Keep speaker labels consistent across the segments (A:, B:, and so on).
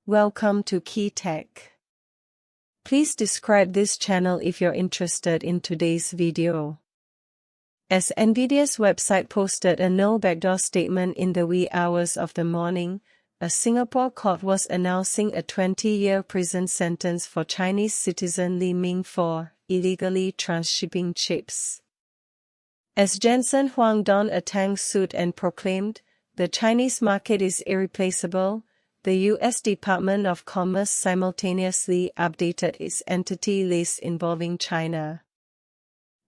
A: Welcome to Key Tech. Please describe this channel if you're interested in today's video. As Nvidia's website posted a no backdoor statement in the wee hours of the morning, a Singapore court was announcing a 20-year prison sentence for Chinese citizen Li Ming for illegally transshipping chips. As Jensen Huang donned a tang suit and proclaimed, "The Chinese market is irreplaceable," the U.S. Department of Commerce simultaneously updated its entity list involving China.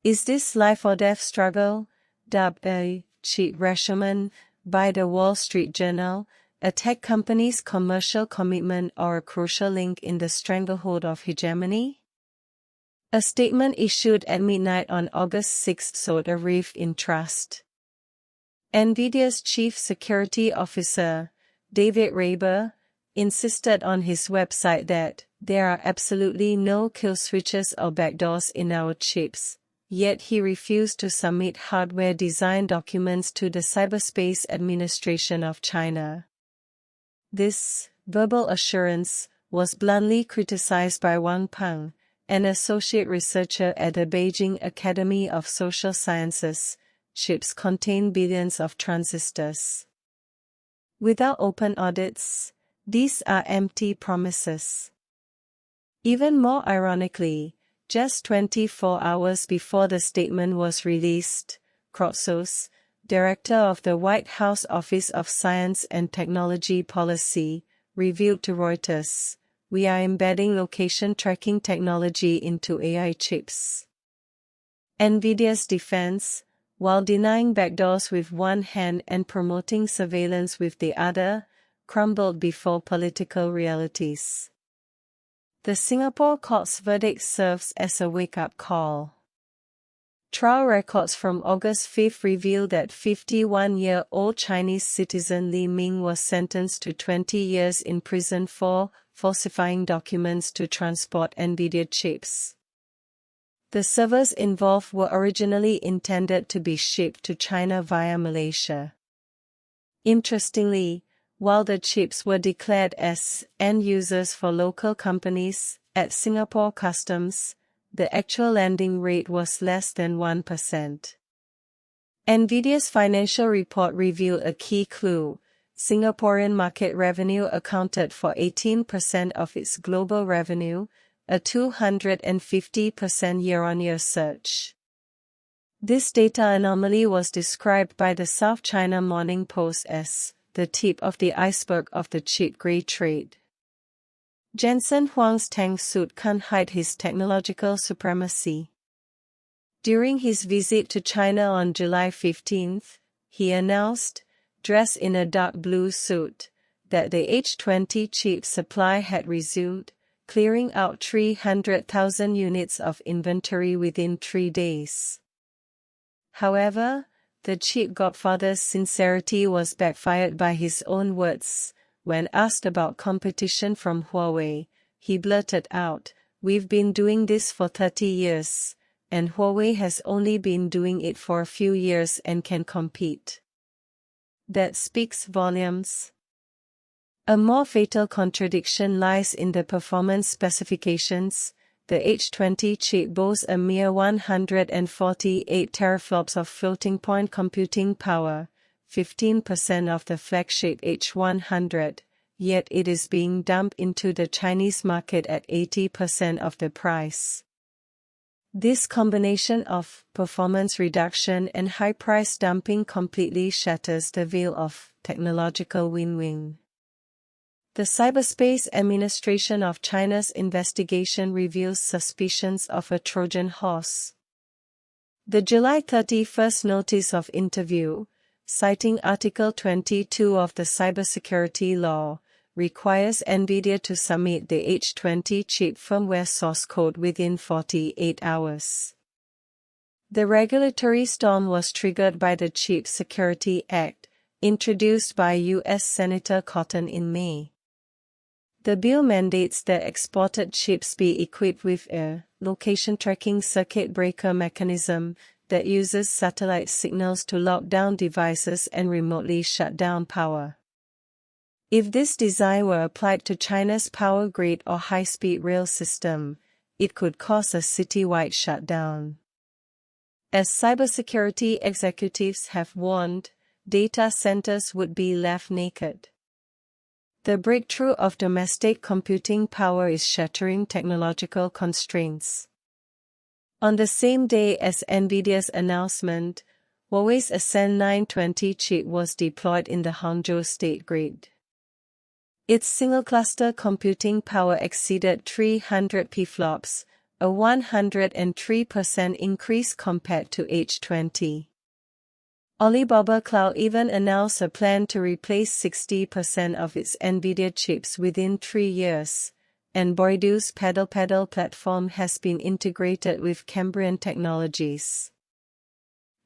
A: Is this life or death struggle, dubbed a chip rationing by the Wall Street Journal, a tech company's commercial commitment or a crucial link in the stranglehold of hegemony? A statement issued at midnight on August 6 sowed a rift in trust. Nvidia's chief security officer, David Raber, insisted on his website that there are absolutely no kill switches or backdoors in our chips, yet he refused to submit hardware design documents to the Cyberspace Administration of China. This verbal assurance was bluntly criticized by Wang Peng, an associate researcher at the Beijing Academy of Social Sciences. Chips contain billions of transistors. Without open audits, these are empty promises. Even more ironically, just 24 hours before the statement was released, Krosos, director of the White House Office of Science and Technology Policy, revealed to Reuters, "We are embedding location tracking technology into AI chips." Nvidia's defense, while denying backdoors with one hand and promoting surveillance with the other, crumbled before political realities. The Singapore court's verdict serves as a wake-up call. Trial records from August 5 reveal that 51-year-old Chinese citizen Li Ming was sentenced to 20 years in prison for falsifying documents to transport Nvidia chips. The servers involved were originally intended to be shipped to China via Malaysia. Interestingly, while the chips were declared as end users for local companies at Singapore Customs, the actual landing rate was less than 1%. Nvidia's financial report revealed a key clue: Singaporean market revenue accounted for 18% of its global revenue, a 250% year-on-year surge. This data anomaly was described by the South China Morning Post as the tip of the iceberg of the chip grey trade. Jensen Huang's tang suit can't hide his technological supremacy. During his visit to China on July 15, he announced, dressed in a dark blue suit, that the H20 chip supply had resumed, clearing out 300,000 units of inventory within 3 days. However, the chip godfather's sincerity was backfired by his own words. When asked about competition from Huawei, he blurted out, "We've been doing this for 30 years, and Huawei has only been doing it for a few years and can compete." That speaks volumes. A more fatal contradiction lies in the performance specifications. The H20 chip boasts a mere 148 teraflops of floating-point computing power, 15% of the flagship H100, yet it is being dumped into the Chinese market at 80% of the price. This combination of performance reduction and high price dumping completely shatters the veil of technological win-win. The Cyberspace Administration of China's investigation reveals suspicions of a Trojan horse. The July 31 notice of interview, citing Article 22 of the Cybersecurity Law, requires Nvidia to submit the H20 chip firmware source code within 48 hours. The regulatory storm was triggered by the Chip Security Act, introduced by U.S. Senator Cotton in May. The bill mandates that exported chips be equipped with a location tracking circuit breaker mechanism that uses satellite signals to lock down devices and remotely shut down power. If this design were applied to China's power grid or high-speed rail system, it could cause a citywide shutdown. As cybersecurity executives have warned, data centers would be left naked. The breakthrough of domestic computing power is shattering technological constraints. On the same day as Nvidia's announcement, Huawei's Ascend 920 chip was deployed in the Hangzhou state grid. Its single-cluster computing power exceeded 300 pflops, a 103% increase compared to H20. Alibaba Cloud even announced a plan to replace 60% of its Nvidia chips within 3 years, and Baidu's Paddle platform has been integrated with Cambrian technologies.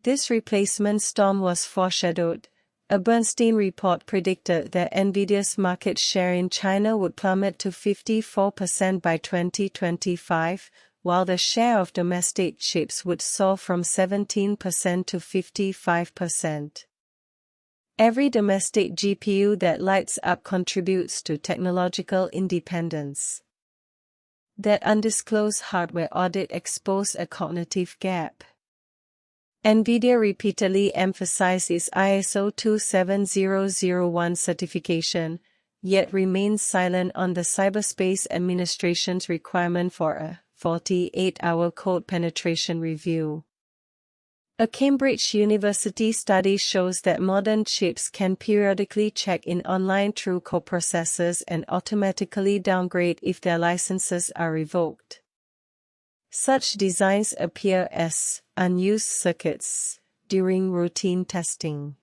A: This replacement storm was foreshadowed. A Bernstein report predicted that Nvidia's market share in China would plummet to 54% by 2025, while the share of domestic chips would soar from 17% to 55%. Every domestic GPU that lights up contributes to technological independence. That undisclosed hardware audit exposed a cognitive gap. Nvidia repeatedly emphasized its ISO 27001 certification, yet remains silent on the Cyberspace Administration's requirement for a 48-hour code penetration review. A Cambridge University study shows that modern chips can periodically check in online through coprocessors and automatically downgrade if their licenses are revoked. Such designs appear as unused circuits during routine testing.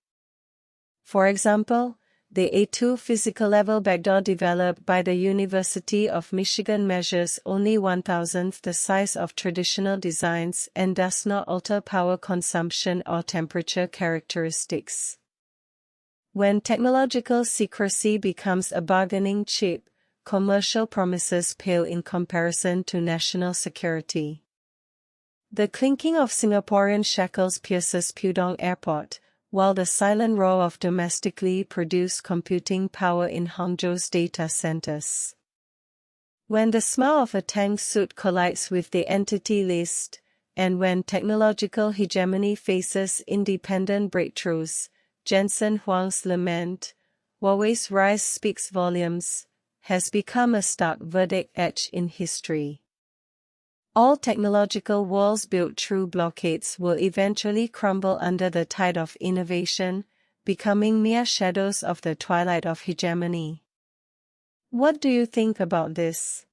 A: For example, the A2 physical-level backdoor developed by the University of Michigan measures only 1/1000th the size of traditional designs and does not alter power consumption or temperature characteristics. When technological secrecy becomes a bargaining chip, commercial promises pale in comparison to national security. The clinking of Singaporean shackles pierces Pudong Airport, while the silent roar of domestically produced computing power in Hangzhou's data centers. When the smell of a tank suit collides with the entity list, and when technological hegemony faces independent breakthroughs, Jensen Huang's lament, "Huawei's rise speaks volumes," has become a stark verdict etched in history. All technological walls built through blockades will eventually crumble under the tide of innovation, becoming mere shadows of the twilight of hegemony. What do you think about this?